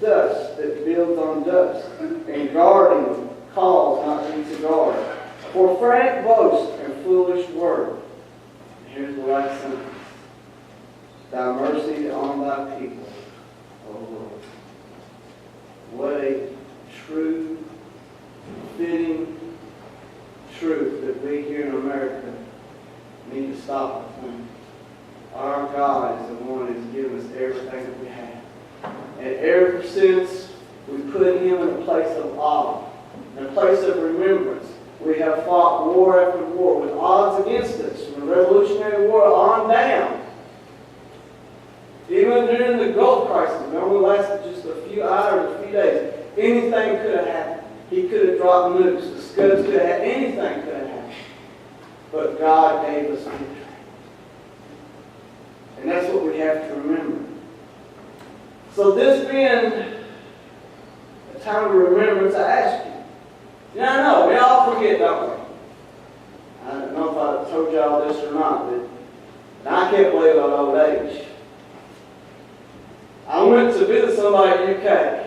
dust that builds on dust, and guarding calls not to guard. For frank boast and foolish word. Here's the last sentence. Thy mercy on thy people, O Lord. What a true, fitting truth that we here in America need to stop and think. Our God is the one who's given us everything that we have. And ever since we put Him in a place of awe, in a place of remembrance, we have fought war after war with odds against us, from the Revolutionary War on down. Even during the Gulf crisis, it only lasted just a few hours, a few days. Anything could have happened. He could have dropped nukes. The Scuds could have had anything could have happened. But God gave us victory. And that's what we have to remember. So this being a time of remembrance, I ask you. Yeah, I know, we all forget, don't we? I don't know if I told y'all this or not, but I can't believe I'm old age. I went to visit somebody in the UK.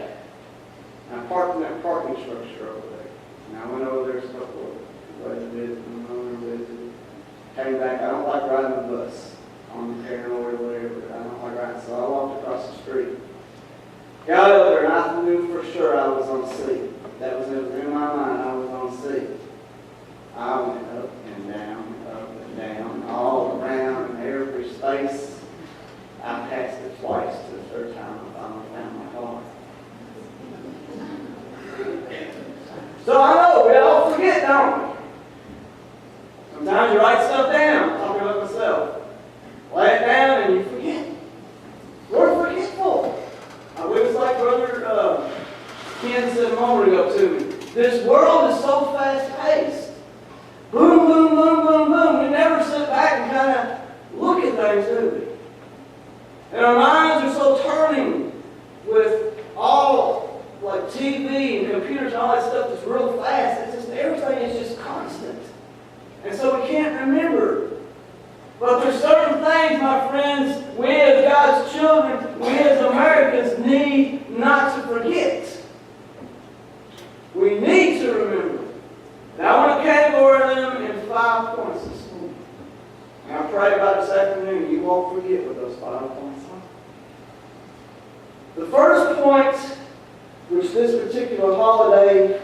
And I parked in that parking structure over there. And I went over there a couple of ways to visit, came back. I don't like riding the bus on the Paranoid or whatever. I don't like riding, so I walked across the street. Got over there, and I knew for sure I was on C. That was in my mind. I was on C. I went up and down, all around, and every space. I passed it twice. To the third time, I finally found my car. So I know we all forget, don't we? Sometimes you write stuff down. I'm talking about myself. Lay it down and you forget. We're forgetful. I was like Brother Ken said a moment ago to me. This world is so fast-paced. Boom, boom, boom, boom, boom. We never sit back and kind of look at things, do we? And our minds are so turning with all like TV and computers and all that stuff that's real fast. It's just everything is just constant. And so we can't remember. But there's certain things, my friends, we as God's children, we as Americans need not to forget. We need to remember. Now I want to categorize them in 5 points this morning. And I pray about this afternoon you won't forget what those 5 points are. The first point, which this particular holiday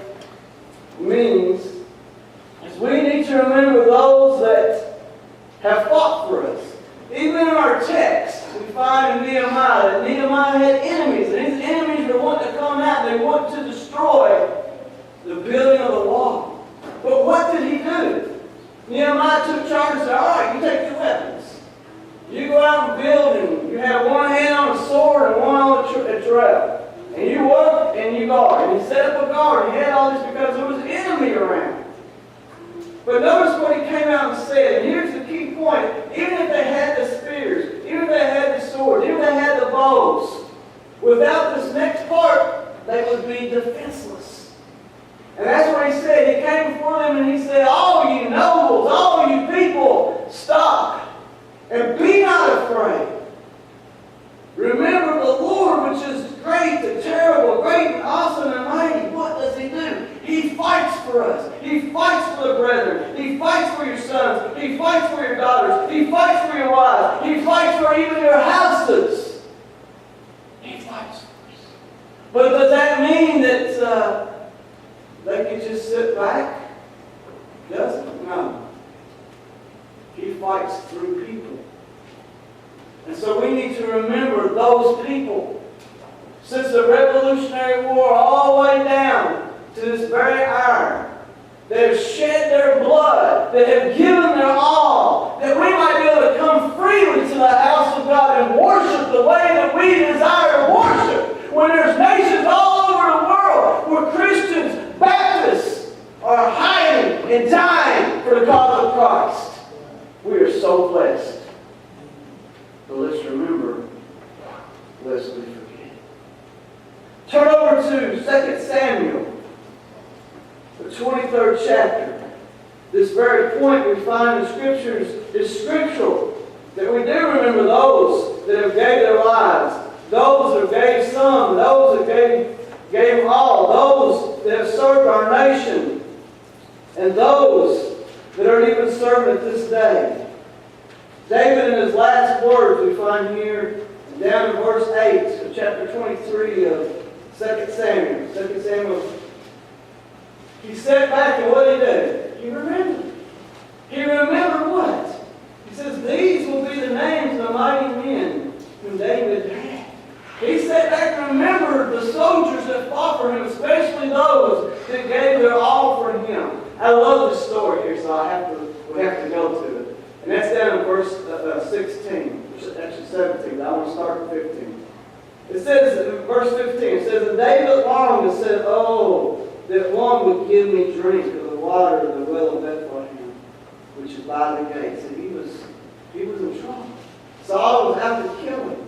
means, is we need to remember those that have fought for us. Even in our text, we find in Nehemiah that Nehemiah had enemies, and his enemies were wanting to come out. They wanted to destroy the building of the wall. But what did he do? Nehemiah took charge and said, all right, you take your weapons. You go out and build, and you have one hand on a sword and one on a trowel. And you work and you guard. And he set up a guard. He had all this because there was an enemy around. But notice what he came out and said. And here's the key point. Even if they had the spears, even if they had the swords, even if they had the bows, without this next part, they would be defenseless. And that's what he said. He came before them and he said, all you nobles, all you people, stop and be not afraid. Remember the Lord, which is great and terrible, great and awesome and mighty. What does He do? He fights for us. He fights for the brethren. He fights for your sons. He fights for your daughters. He fights for your wives. He fights for even your houses. He fights for us. But does that mean that they can just sit back? Doesn't? No. He fights through people. And so we need to remember those people. Since the Revolutionary War all the way down to this very hour, that have shed their blood, that have given their all, that we might be able to come freely to the house of God and worship the way that we desire to worship. When there's nations all over the world where Christians, Baptists, are hiding and dying for the cause of Christ. We are so blessed. But let's remember, lest we forget. Turn over to 2 Samuel, the 23rd chapter. This very point we find in Scriptures is scriptural. That we do remember those that have gave their lives, those that gave some, those those that gave all, those that have served our nation, and those that are even serving at this day. David, in his last words, we find here, down in verse 8 of chapter 23 of 2 Samuel. 2 Samuel, he sat back and what did he do? He remembered. He remembered what? He says, these will be the names of the mighty men whom David had. He sat back and remembered the soldiers that fought for him, especially those that gave their all for him. I love this story here, so we have to go to it. And that's down in verse 16, actually 17. I want to start at 15. It says, in verse 15, it says, and David longed and said, oh, that one would give me drink of the water of the well of Bethlehem, which is by the gates. And he was in trouble. Saul was out to kill him.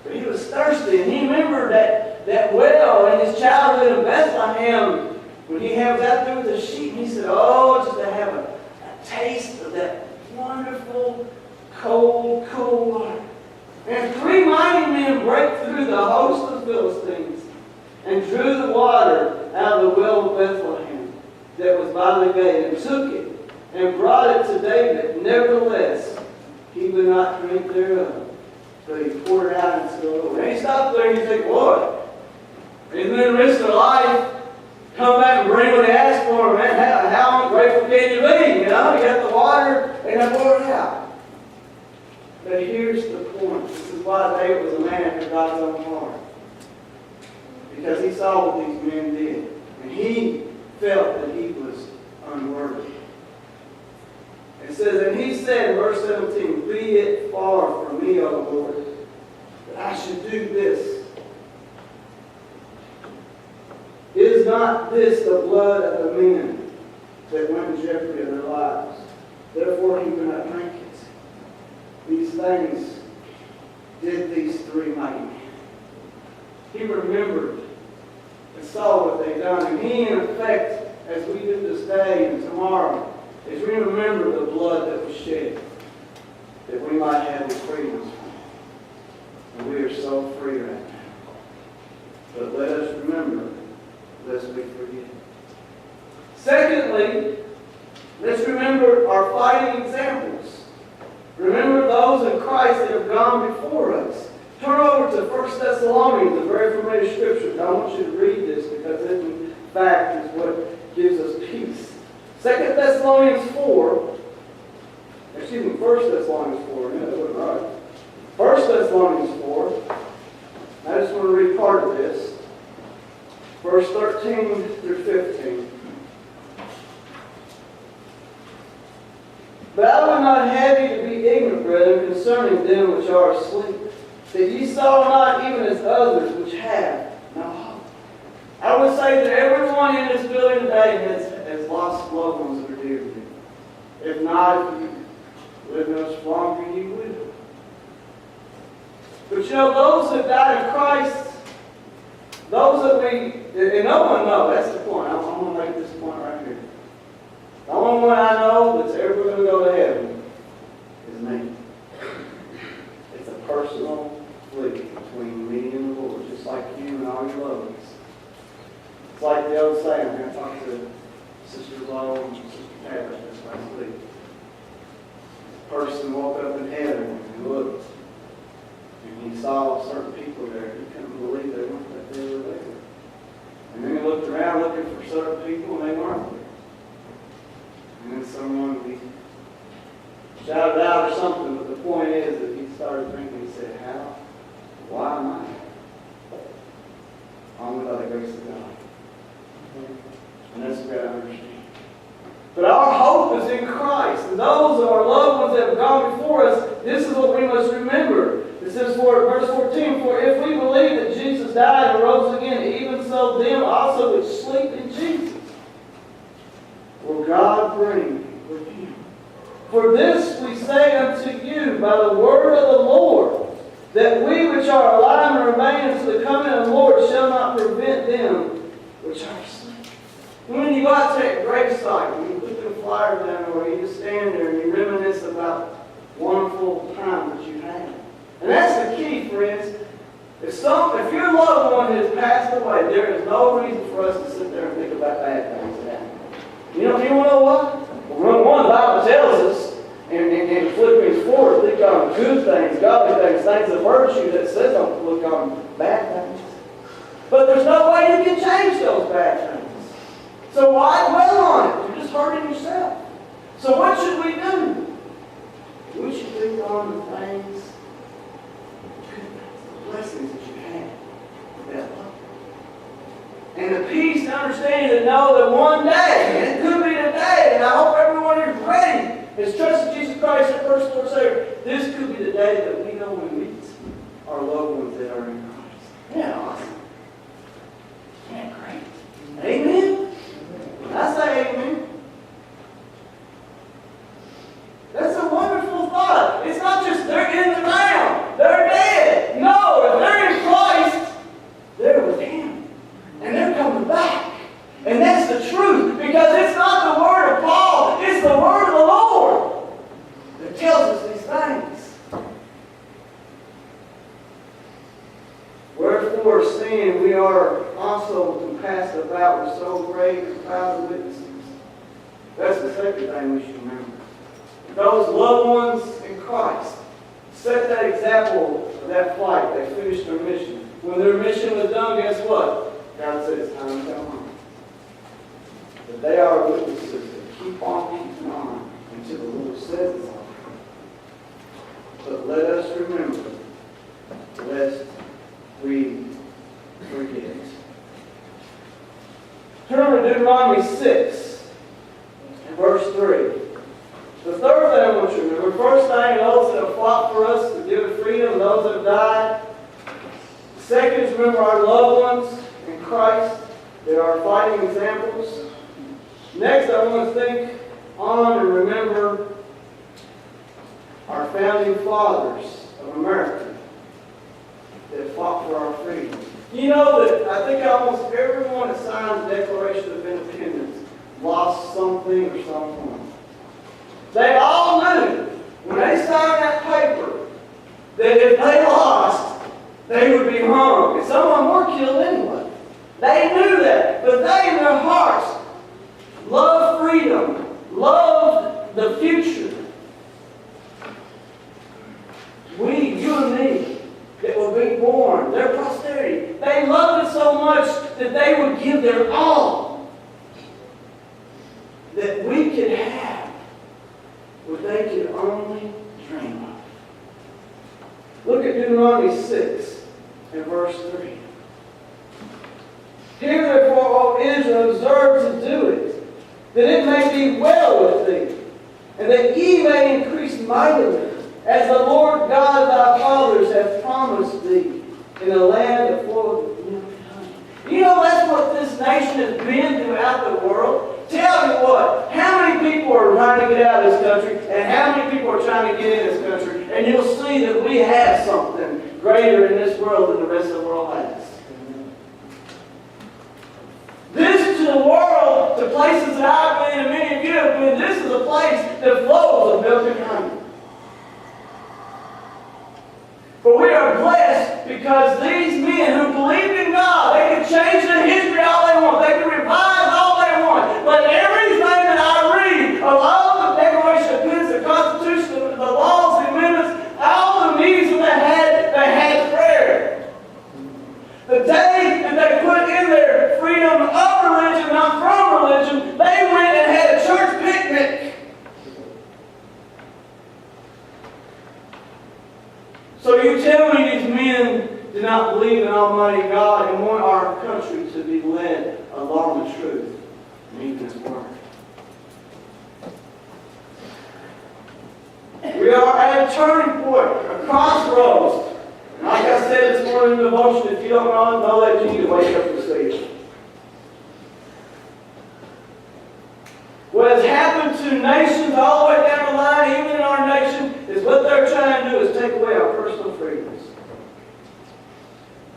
But he was thirsty, and he remembered that well in his childhood in Bethlehem when he was out there with the sheep. And he said, oh, just to have a taste of that wonderful, cold, cool water. And 3 mighty men break through the host of Philistines and drew the water out of the well of Bethlehem that was by the gate, and took it and brought it to David. Nevertheless, he would not drink thereof, but he poured it out into the Lord. And he stopped there and he said, Lord, he's been risked their life, come back and bring what he asked for, man. How ungrateful can you be? You know, you got the water and I poured it out. But here's the point. This is why David was a man after God's own heart. Because he saw what these men did. And he felt that he was unworthy. It says, and he said in verse 17, be it far from me, O Lord, that I should do this. Is not this the blood of the men that went in jeopardy of their lives? Therefore he would not drink it. These things did these 3 mighty men. He remembered and saw what they'd done. And he, in effect, as we do this day and tomorrow, is we remember the blood that was shed, that we might have the freedom. And we are so free right now. But let us remember, lest we forget. Secondly, let's remember our fighting examples. Remember those in Christ that have gone before us. Turn over to 1 Thessalonians, a very familiar scripture. I want you to read this because it, in fact, is what gives us peace. 2 Thessalonians 4, excuse me, 1 Thessalonians 4, yeah, that wasn't right. 1 Thessalonians 4, I just want to read part of this. Verse 13 through 15. But I would not have you to be ignorant, brethren, concerning them which are asleep, that ye saw not even as others which have no hope. I would say that everyone in this building today has lost loved ones that are dear to you. If not, if you live much longer, you will. But you know, those that died in Christ, those that and no one knows, that's the point. I'm going to make this point right here. The only one I know that's ever going to go to heaven is me. It's a personal plea between me and the Lord, just like you and all your loved ones. It's like the old saying, I'm going to talk to Sister Lowe and Sister Taylor this last week. A person woke up in heaven and looked, and he saw certain people there. He couldn't believe they weren't that they were there. And then he looked around looking for certain people, and they weren't there. And then someone shouted out or something, but the point is that he started thinking, he said, how? Why am I? Only by the grace of God. And that's what we got to understand. But our hope is in Christ. And those of our loved ones that have gone before us, this is what we must remember. It says, verse 14, for if we believe that Jesus died and rose again, even so them also which sleep in Jesus will God bring with him. For this we say unto you by the word of the Lord, that we which are alive and remain unto the coming of the Lord shall not prevent them which are asleep. And when you go out to that gravesite, when you put the flyer down, or you just stand there and you reminisce about wonderful time that you had. And that's the key, friends. If your loved one has passed there is no reason for us to sit there and think about bad things that happen. You want to know what? Well, one, the Bible tells us in Philippians 4, think on good things, godly things, things of virtue, that says don't look on bad things. But there's no way you can change those bad things. So why dwell on it? You're just hurting yourself. So what should we do? We should think on the things, the blessings that you had with that love. And the peace to understand and know that one day, and it could be today, and I hope everyone is ready, has trusted Jesus Christ as personal Lord and Savior. This could be the day that we know we meet our loved ones that are in Christ. Yeah, awesome. Yeah, great. Amen? I say amen. That's a wonderful thought. It's not just they're in the ground, they're dead. No, if they're in Christ, they're with Him. And they're coming back. And that's the truth. Because it's not the word of Paul, it's the word of the Lord that tells us these things. Wherefore, seeing we are also compassed about with so great a cloud of witnesses. That's the second thing we should remember. Those loved ones in Christ set that example of that flight. They finished their mission. When their mission was done, guess what? God said it's time to come home. But they are witnesses that keep on keeping on until the Lord says it's on. But let us remember, lest we forget. Turn to Deuteronomy 6 and verse 3. The third thing I want you to remember, first thing, those that have fought for us to give us freedom, those that have died. Second is remember our loved ones in Christ that are fighting examples. Next, I want to think on and remember our founding fathers of America that fought for our freedom. You know that I think almost everyone that signed the Declaration of Independence lost something or someone. They all knew when they signed that paper that if they lost, they would be hung. And some of them were killed anyway. They knew that. But they in their hearts loved freedom, loved the future. You and me, that will be born, their posterity, they loved it so much that they would give their all that we could have what they could only dream of. Look at Deuteronomy 6 and verse 3. Hear therefore, O Israel, observe to do it, that it may be well with thee, and that ye may increase mightily, as the Lord God of thy fathers hath promised thee, in a land that floweth with milk and honey. You know that's what this nation has been throughout the world. Tell me what, how many people are trying to get out of this country, and how many people are trying to get in this country, and you'll see that we have something greater in this world than the rest of the world has. This to the world, the places that I've been and many of you have been, this is a place that flows with milk and honey. But we are blessed because these men who believed in God, they can change the history all they want. They can revise all they want. But everything that I read of all the Declaration of Independence, the Constitution, the laws, the amendments, all the meetings that they had prayer. The day that they put in there freedom of religion, not from religion, they went and had a church picnic. So you tell me these men do not believe in Almighty God and want our country to be led along the truth and even His Word. We are at a turning point, a crossroads. And like I said this morning in the devotion, if you don't know that you need to wake up and see it. What has happened to nations all the way down the line, even in our nation, is what they're trying to do is take away our personal freedoms.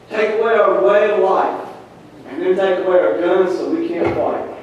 Take away our way of life. And then take away our guns so we can't fight.